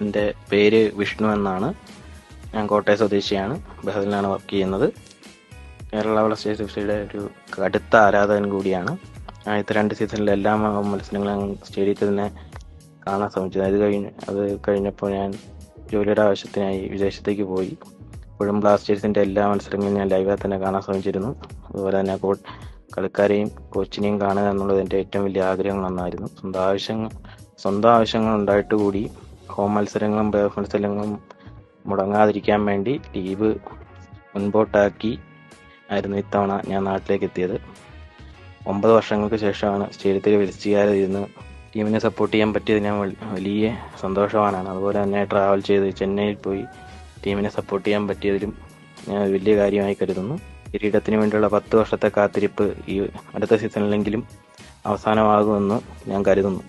എൻ്റെ പേര് വിഷ്ണു എന്നാണ്. ഞാൻ കോട്ടയം സ്വദേശിയാണ്. ബഹറിലാണ് വർക്ക് ചെയ്യുന്നത്. കേരള ബ്ലാസ്റ്റേഴ്സ് എഫ്സിയുടെ ഒരു കടുത്ത ആരാധകൻ കൂടിയാണ്. ആദ്യത്തെ 2 സീസണിലെ എല്ലാ മത്സരങ്ങളും സ്റ്റേഡിയത്തിൽ തന്നെ കാണാൻ ശ്രമിച്ചത്. അത് കഴിഞ്ഞപ്പോൾ ഞാൻ ജോലിയുടെ ആവശ്യത്തിനായി വിദേശത്തേക്ക് പോയി. ഇപ്പോഴും ബ്ലാസ്റ്റേഴ്സിൻ്റെ എല്ലാ മത്സരങ്ങളും ഞാൻ ലൈവായി തന്നെ കാണാൻ ശ്രമിച്ചിരുന്നു. അതുപോലെ തന്നെ കളിക്കാരെയും കോച്ചിനെയും കാണുക എന്നുള്ളത് എൻ്റെ ഏറ്റവും വലിയ ആഗ്രഹങ്ങളൊന്നായിരുന്നു. സ്വന്തം ആവശ്യങ്ങൾ ഉണ്ടായിട്ട് കൂടി ഹോം മത്സരങ്ങളും പ്ലേ ഓഫ് മത്സരങ്ങളും മുടങ്ങാതിരിക്കാൻ വേണ്ടി ലീവ് മുൻപോട്ടാക്കി ആയിരുന്നു ഇത്തവണ ഞാൻ നാട്ടിലേക്ക് എത്തിയത്. 9 വർഷങ്ങൾക്ക് ശേഷമാണ് സ്റ്റേഡിയത്തിൽ വിളിച്ചുകാരിരുന്ന് ടീമിനെ സപ്പോർട്ട് ചെയ്യാൻ പറ്റിയത്. ഞാൻ വലിയ സന്തോഷവാനാണ്. അതുപോലെ തന്നെ ട്രാവൽ ചെയ്ത് ചെന്നൈയിൽ പോയി ടീമിനെ സപ്പോർട്ട് ചെയ്യാൻ പറ്റിയതിലും ഞാൻ വലിയ കാര്യമായി കരുതുന്നു. കിരീടത്തിന് വേണ്ടിയുള്ള 10 വർഷത്തെ കാത്തിരിപ്പ് ഈ അടുത്ത സീസണിലെങ്കിലും അവസാനമാകുമെന്ന് ഞാൻ കരുതുന്നു.